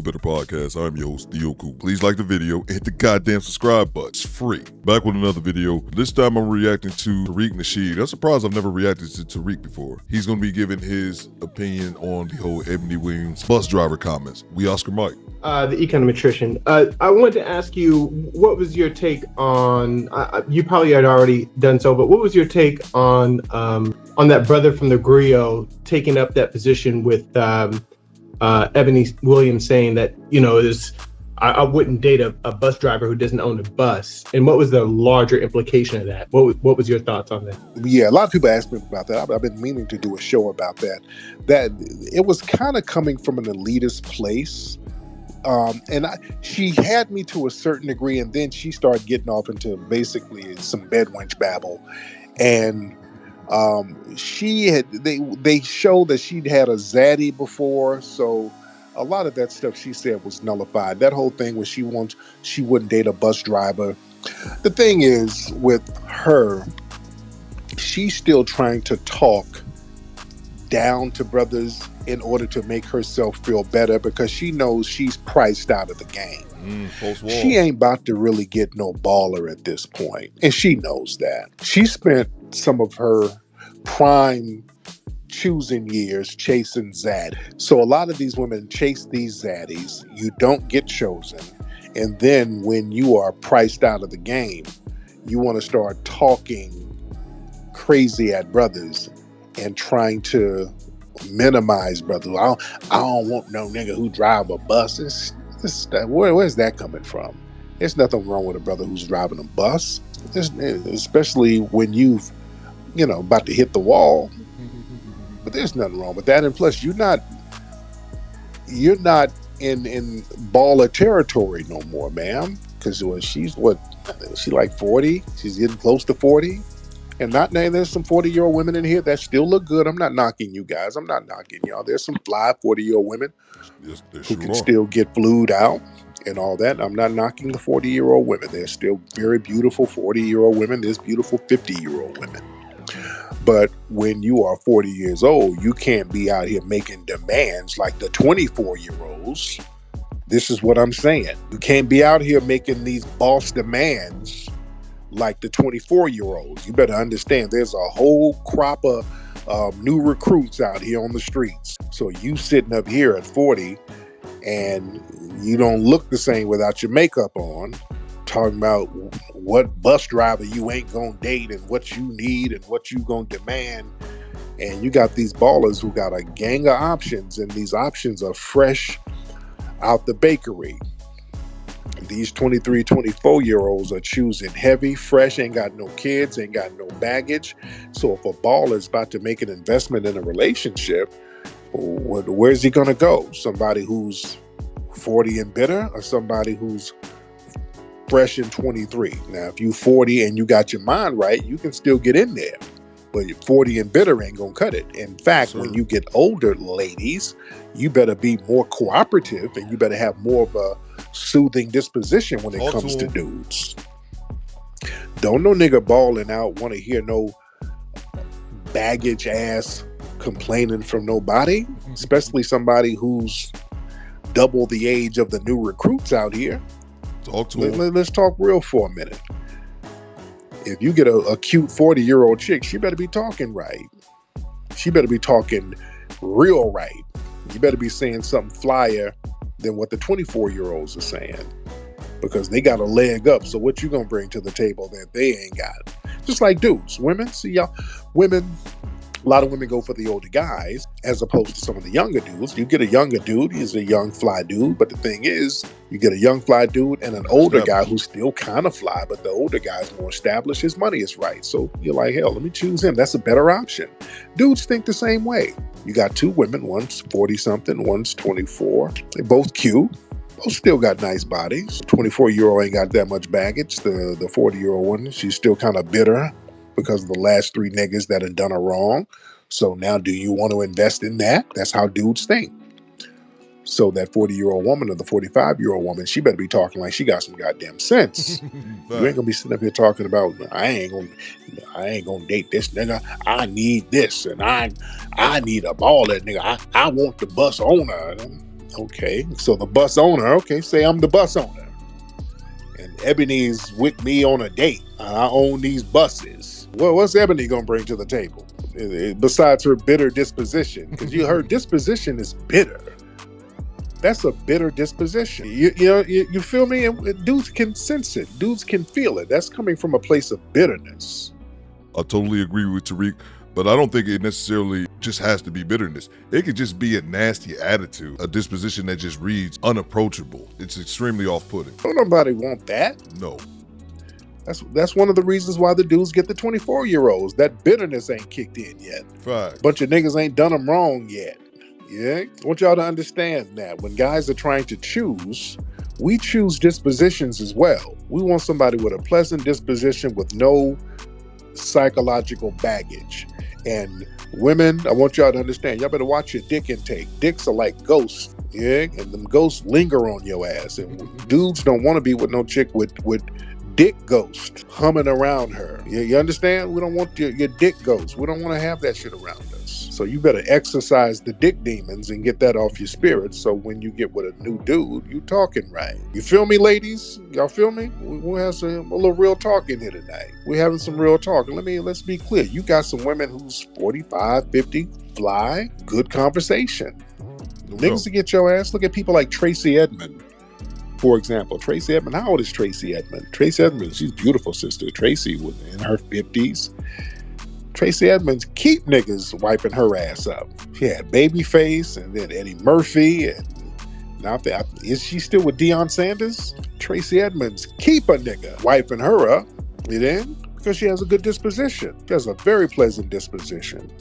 Better Podcast. I'm your host, Theo Cool. Please like the video and hit the goddamn subscribe button. It's free. Back with another video. This time I'm reacting to Tariq Nasheed. I'm surprised I've never reacted to Tariq before. He's going to be giving his opinion on the whole Eboni Williams bus driver comments. We Oscar Mike. The econometrician. I wanted to ask you, what was your take on, you probably had already done so, but what was your take on that brother from the Griot taking up that position with Eboni Williams saying that, you know, I wouldn't date a bus driver who doesn't own a bus. And what was the larger implication of that? What was your thoughts on that? Yeah, a lot of people ask me about that. I've been meaning to do a show about that. That it was kind of coming from an elitist place. She had me to a certain degree, and then she started getting off into basically some bedwench babble. And they showed that she'd had a zaddy before, so a lot of that stuff she said was nullified. That whole thing where she wouldn't date a bus driver. The thing is with her, she's still trying to talk down to brothers in order to make herself feel better because she knows she's priced out of the game. She ain't about to really get no baller at this point, and she knows that. She spent some of her prime choosing years chasing zaddy. So a lot of these women chase these zaddies. You don't get chosen, and then when you are priced out of the game, you want to start talking crazy at brothers and trying to minimize brothers. I don't want no nigga who drive a bus. Where's that coming from? There's nothing wrong with a brother who's driving a bus, especially when you've, about to hit the wall. But there's nothing wrong with that. And plus, you're not in baller territory no more, ma'am. Because she's like 40. She's getting close to 40. And there's some 40-year-old women in here that still look good. I'm not knocking you guys. I'm not knocking y'all. There's some fly 40-year-old women who can still get flued out and all that. I'm not knocking the 40-year-old women. There's still very beautiful 40-year-old women. There's beautiful 50-year-old women. But when you are 40 years old, you can't be out here making demands like the 24-year-olds. This is what I'm saying. You can't be out here making these boss demands like the 24-year-olds. You better understand there's a whole crop of new recruits out here on the streets. So you sitting up here at 40 and you don't look the same without your makeup on, talking about what bus driver you ain't gonna date and what you need and what you gonna demand. And you got these ballers who got a gang of options, and these options are fresh out the bakery. These 23, 24-year-olds are choosing heavy, fresh, ain't got no kids, ain't got no baggage. So if a baller is about to make an investment in a relationship, where's he going to go? Somebody who's 40 and bitter, or somebody who's fresh and 23? Now, if you 40 and you got your mind right, you can still get in there. But 40 and bitter ain't going to cut it. In fact, when you get older, ladies, you better be more cooperative and you better have more of a soothing disposition when it comes to dudes. Don't no nigga balling out want to hear no baggage ass complaining from nobody, especially somebody who's double the age of the new recruits out here. Let's talk real for a minute. If you get a cute 40-year-old chick, she better be talking right. She better be talking real right. You better be saying something flyer than what the 24-year-olds are saying, because they got a leg up. So what you gonna bring to the table that they ain't got? Just like dudes, women, see y'all, women, a lot of women go for the older guys as opposed to some of the younger dudes. You get a younger dude, he's a young fly dude, but the thing is, you get a young fly dude and an older guy who's still kind of fly, but the older guy's more established, his money is right. So you're like, hell, let me choose him. That's a better option. Dudes think the same way. You got two women, one's 40-something, one's 24. They both cute. Both still got nice bodies. 24-year-old ain't got that much baggage. The 40-year-old one, she's still kind of bitter because of the last three niggas that had done her wrong. So now do you want to invest in that? That's how dudes think. So that 40-year-old woman or the 45-year-old woman, she better be talking like she got some goddamn sense. You ain't gonna be sitting up here talking about, I ain't gonna date this nigga. I need this, and I need a baller nigga. I want the bus owner. Okay, so the bus owner, okay, say I'm the bus owner. And Ebony's with me on a date. I own these buses. Well, what's Ebony going to bring to the table? Besides her bitter disposition, because her disposition is bitter. That's a bitter disposition. You feel me? And dudes can sense it. Dudes can feel it. That's coming from a place of bitterness. I totally agree with Tariq, but I don't think it necessarily just has to be bitterness. It could just be a nasty attitude, a disposition that just reads unapproachable. It's extremely off-putting. Don't nobody want that. No. That's one of the reasons why the dudes get the 24-year-olds. That bitterness ain't kicked in yet. Right. Bunch of niggas ain't done them wrong yet. Yeah, I want y'all to understand that when guys are trying to choose, we choose dispositions as well. We want somebody with a pleasant disposition with no psychological baggage. And women, I want y'all to understand, y'all better watch your dick intake. Dicks are like ghosts, yeah, and them ghosts linger on your ass. And dudes don't want to be with no chick with dick ghost humming around her. You understand? We don't want your dick ghost. We don't want to have that shit around us. So you better exercise the dick demons and get that off your spirit. So when you get with a new dude, you talking right. You feel me, ladies? Y'all feel me? We'll have a little real talk in here tonight. We're having some real talk. Let's be clear. You got some women who's 45, 50, fly, good conversation. Niggas to get your ass. Look at people like Tracy Edmond. For example, Tracy Edmond, how old is Tracy Edmond? Tracy Edmond, she's a beautiful sister. Tracy was in her 50s. Tracy Edmonds keep niggas wiping her ass up. She had Babyface and then Eddie Murphy. And now, is she still with Deion Sanders? Tracy Edmonds keep a nigga wiping her up. You know? Because she has a good disposition. She has a very pleasant disposition.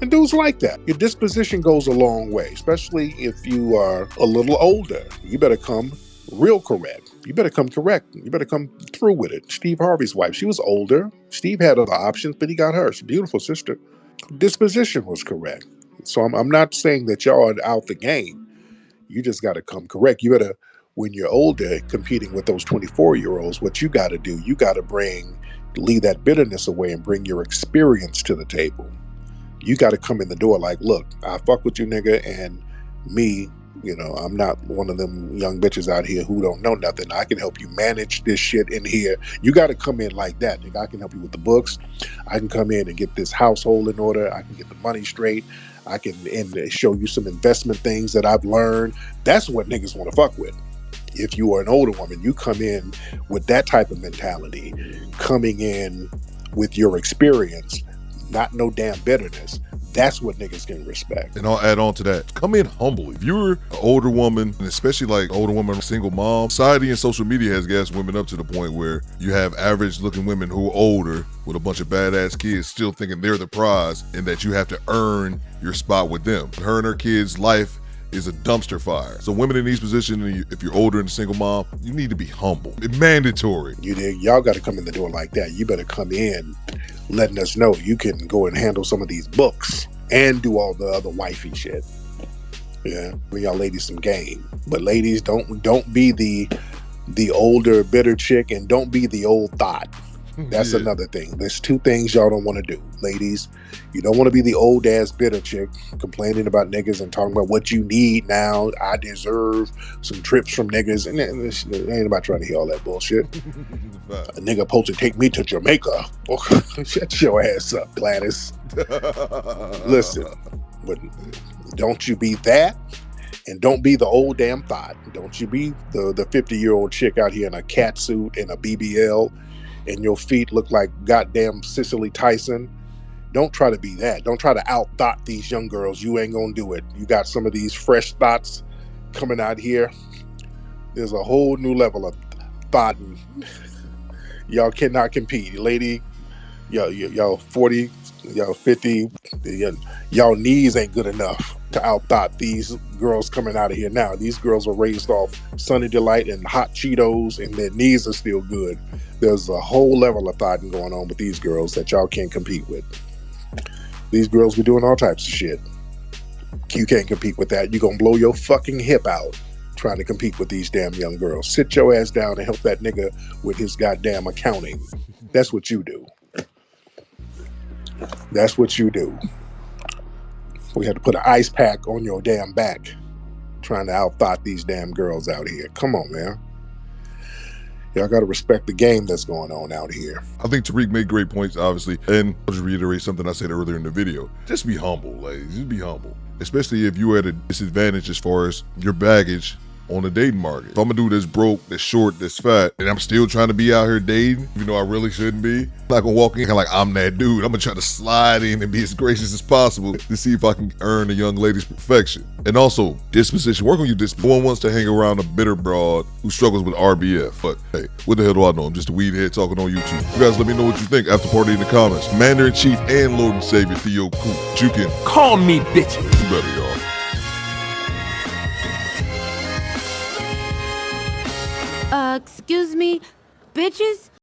And dudes like that. Your disposition goes a long way, especially if you are a little older. You better come real correct. You better come correct. You better come through with it. Steve Harvey's wife, she was older. Steve had other options, but he got her. She's a beautiful sister. Disposition was correct. So I'm not saying that y'all are out the game. You just got to come correct. You better, when you're older, competing with those 24-year-olds, what you got to do, you got to leave that bitterness away and bring your experience to the table. You got to come in the door like, look, I fuck with you, nigga, and me, I'm not one of them young bitches out here who don't know nothing. I can help you manage this shit in here. You got to come in like that, nigga. I can help you with the books. I can come in and get this household in order. I can get the money straight. I can show you some investment things that I've learned. That's what niggas want to fuck with. If you are an older woman, you come in with that type of mentality, coming in with your experience, not no damn bitterness. That's what niggas can respect. And I'll add on to that. Come in humbly. If you're an older woman, and especially like older woman, single mom, society and social media has gassed women up to the point where you have average looking women who are older with a bunch of badass kids still thinking they're the prize and that you have to earn your spot with them. Her and her kids' life is a dumpster fire. So women in these positions, if you're older and a single mom, you need to be humble. It's mandatory. Y'all got to come in the door like that. You better come in letting us know you can go and handle some of these books and do all the other wifey shit. Yeah, bring y'all ladies some game. But ladies, don't be the older bitter chick, and don't be the old thought. That's another thing. There's two things y'all don't want to do. Ladies, you don't want to be the old ass bitter chick complaining about niggas and talking about what you need now. I deserve some trips from niggas. And ain't about trying to hear all that bullshit. A nigga supposed to take me to Jamaica. Shut your ass up, Gladys. Listen, but don't you be that, and don't be the old damn thought. Don't you be the 50-year-old chick out here in a cat suit and a BBL and your feet look like goddamn Cicely Tyson. Don't try to be that. Don't try to out-thought these young girls. You ain't gonna do it. You got some of these fresh thoughts coming out here. There's a whole new level of thoughting. Y'all cannot compete. Lady, y'all 40, y'all 50, y'all knees ain't good enough to out-thought these girls coming out of here now. These girls are raised off Sunny Delight and hot Cheetos, and their knees are still good. There's a whole level of thoughting going on with these girls that y'all can't compete with. These girls be doing all types of shit. You can't compete with that. You're gonna blow your fucking hip out trying to compete with these damn young girls. Sit your ass down and help that nigga with his goddamn accounting. That's what you do. That's what you do. We had to put an ice pack on your damn back trying to out-thought these damn girls out here. Come on, man. Y'all got to respect the game that's going on out here. I think Tariq made great points, obviously, and I'll just reiterate something I said earlier in the video. Just be humble, ladies. Just be humble, especially if you're at a disadvantage as far as your baggage on the dating market. If I'm a dude that's broke, that's short, that's fat, and I'm still trying to be out here dating, even though I really shouldn't be, I'm not gonna walk in kind of like I'm that dude. I'm gonna try to slide in and be as gracious as possible to see if I can earn a young lady's perfection. And also, disposition. Work on your disposition. No one wants to hang around a bitter broad who struggles with RBF. But hey, what the hell do I know? I'm just a weed head talking on YouTube. You guys let me know what you think. After party in the comments. Commander-in-Chief and Lord and Savior Theo Coop. You can call me bitch. You better, y'all. Excuse me, bitches?